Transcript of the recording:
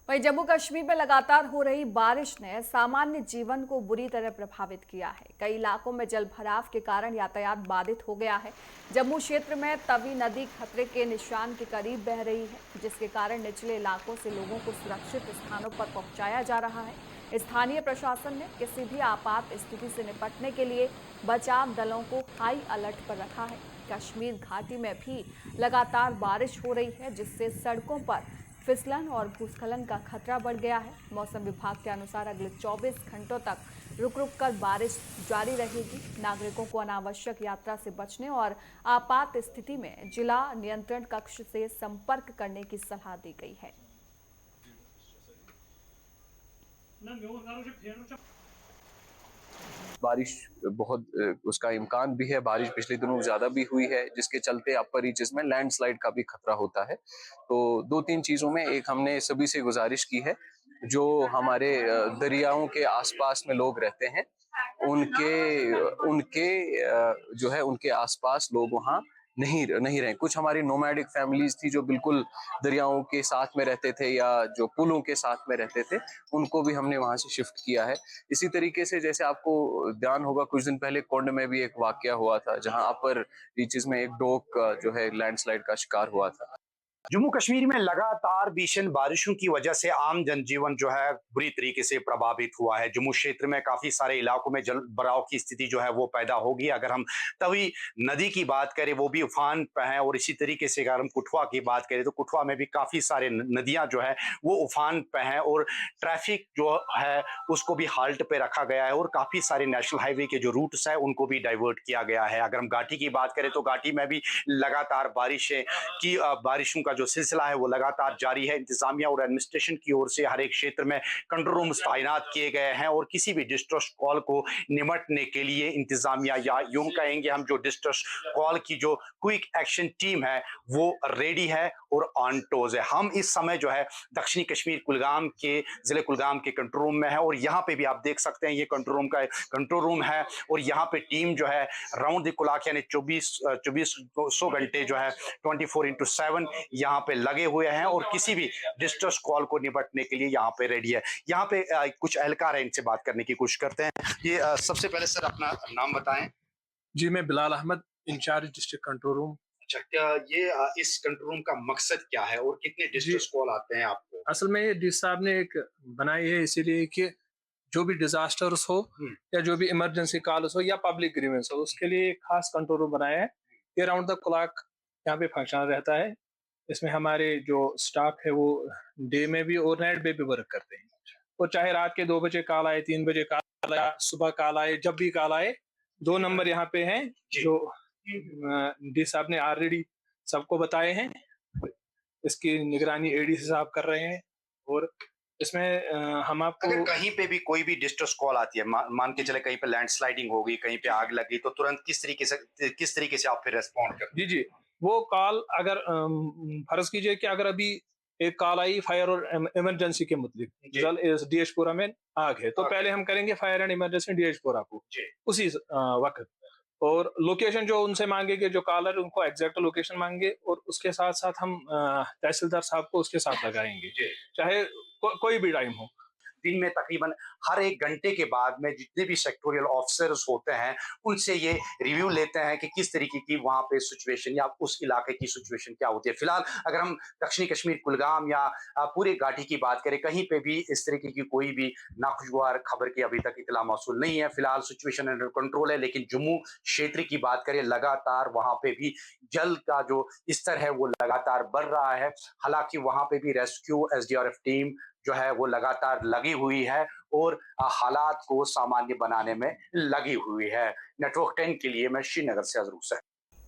वहीं जम्मू कश्मीर में लगातार हो रही बारिश ने सामान्य जीवन को बुरी तरह प्रभावित किया है। कई इलाकों में जलभराव के कारण यातायात बाधित हो गया है। जम्मू क्षेत्र में तवी नदी खतरे के निशान के करीब बह रही है, जिसके कारण निचले इलाकों से लोगों को सुरक्षित स्थानों पर पहुंचाया जा रहा है। स्थानीय प्रशासन ने किसी भी आपात स्थिति से निपटने के लिए बचाव दलों को हाई अलर्ट पर रखा है। कश्मीर घाटी में भी लगातार बारिश हो रही है, जिससे सड़कों पर फिसलन और भूस्खलन का खतरा बढ़ गया है। मौसम विभाग के अनुसार अगले 24 घंटों तक रुक रुक कर बारिश जारी रहेगी। नागरिकों को अनावश्यक यात्रा से बचने और आपात स्थिति में जिला नियंत्रण कक्ष से संपर्क करने की सलाह दी गई है। बारिश बहुत उसका इम्कान भी है। बारिश पिछले दिनों ज्यादा भी हुई है, जिसके चलते अपर रीचेस में लैंडस्लाइड का भी खतरा होता है। तो दो तीन चीजों में एक हमने सभी से गुजारिश की है, जो हमारे दरियाओं के आसपास में लोग रहते हैं, उनके उनके जो है उनके आसपास लोग वहाँ नहीं नहीं रहे। कुछ हमारी नोमैडिक फैमिलीज थी जो बिल्कुल दरियाओं के साथ में रहते थे या जो पुलों के साथ में रहते थे, उनको भी हमने वहां से शिफ्ट किया है। इसी तरीके से जैसे आपको ध्यान होगा, कुछ दिन पहले कुंड में भी एक वाकया हुआ था, जहां अपर रीचेस में एक डॉग जो है लैंडस्लाइड का शिकार हुआ था। जम्मू कश्मीर में लगातार भीषण बारिशों की वजह से आम जनजीवन जो है बुरी तरीके से प्रभावित हुआ है। जम्मू क्षेत्र में काफी सारे इलाकों में जल भराव की स्थिति जो है वो पैदा होगी। अगर हम तवी नदी की बात करें, वो भी उफान पर है, और इसी तरीके से अगर हम कुठवा की बात करें तो कुठवा में भी काफी सारे नदियां जो है वो उफान पर हैं, और ट्रैफिक जो है उसको भी हाल्ट पे रखा गया है, और काफी सारे नेशनल हाईवे के जो रूट्स है उनको भी डाइवर्ट किया गया है। अगर हम घाटी की बात करें तो घाटी में भी लगातार बारिशों का जो सिलसिला है वो लगातार जारी है। इंतजामिया और एडमिनिस्ट्रेशन की ओर से हर एक क्षेत्र में कंट्रोल रूम्स तैनात किए गए हैं, और किसी भी डिस्ट्रेस कॉल को निपटने के लिए इंतजामिया, या यूं कहेंगे हम, जो डिस्ट्रेस कॉल की जो क्विक एक्शन टीम है वो रेडी है और ऑन टोज है। हम इस समय जो है दक्षिणी कश्मीर कुलगाम के जिले कुलगाम के कंट्रोल रूम में है, और यहाँ पे भी आप देख सकते हैं ये कंट्रोल रूम है, और यहाँ पे टीम जो है राउंड द क्लॉक यानी 24 घंटे जो है 24x7 यहाँ पे लगे हुए हैं, और किसी भी डिस्ट्रेस कॉल को निपटने के लिए यहाँ पे रेडी है। यहाँ पे कुछ एहलकार है, इनसे बात करने की कोशिश करते हैं। ये सबसे पहले सर अपना नाम बताएं। जी, मैं Bilal Ahmad, in charge district control room. अच्छा, क्या ये इस कंट्रोल रूम का मकसद क्या है और कितने डिस्ट्रेस कॉल आते हैं आपको? असल में ये डी साहब ने एक बनाई है इसीलिए कि जो भी डिजास्टर्स हो या जो भी इमरजेंसी कॉल्स हो या पब्लिक ग्रीवेंस हो, उसके लिए एक खास कंट्रोल रूम बनाया है। ये राउंड द क्लॉक यहाँ पे फंक्शनल रहता है। इसमें हमारे जो स्टाफ है वो डे में भी और नाइट में भी वर्क करते हैं। और चाहे रात के 2 बजे कॉल आए, 3 बजे कॉल आए, सुबह कॉल आए, जब भी कॉल आए, 2 नंबर यहाँ पे हैं जो डी साहब ने ऑलरेडी सबको बताए हैं। इसकी निगरानी एडीसी साहब कर रहे हैं, और इसमें हम आपको अगर कहीं पे भी कोई भी डिस्ट्रेस कॉल आती है, मान के चले कहीं पे लैंडस्लाइडिंग हो गई, कहीं पे आग लगी, तो तुरंत किस तरीके से आप फिर रेस्पॉन्ड करते हैं? जी, वो कॉल अगर फर्ज कीजिए कि अगर अभी एक कॉल आई फायर और इमरजेंसी के मुतालिक, डीएचपुरा में आग है, तो पहले हम करेंगे फायर एंड इमरजेंसी डीएचपुरा को उसी वक्त, और लोकेशन जो उनसे मांगेंगे, जो कॉलर उनको एग्जैक्ट लोकेशन मांगेंगे, और उसके साथ साथ हम तहसीलदार साहब को उसके साथ लगाएंगे, चाहे कोई भी टाइम हो। दिन में तकरीबन हर एक घंटे के बाद में जितने भी सेक्टोरियल ऑफिसर्स होते हैं उनसे ये रिव्यू लेते हैं कि किस तरीके की वहां पे सिचुएशन या उस इलाके की सिचुएशन क्या होती है। फिलहाल अगर हम दक्षिणी कश्मीर कुलगाम या पूरे घाटी की बात करें, कहीं पे भी इस तरीके की कोई भी नाखुशगवार खबर की अभी तक इतला मौसूल नहीं है। फिलहाल सिचुएशन अंडर कंट्रोल है, लेकिन जम्मू क्षेत्र की बात करें, लगातार वहां पे भी जल का जो स्तर है वो लगातार बढ़ रहा है। हालांकि वहां पे भी रेस्क्यू एसडीआरएफ टीम जो है वो लगातार लगी हुई है और हालात को सामान्य बनाने में लगी हुई है। नेटवर्क 10 के लिए मैं श्रीनगर से अजरूर से।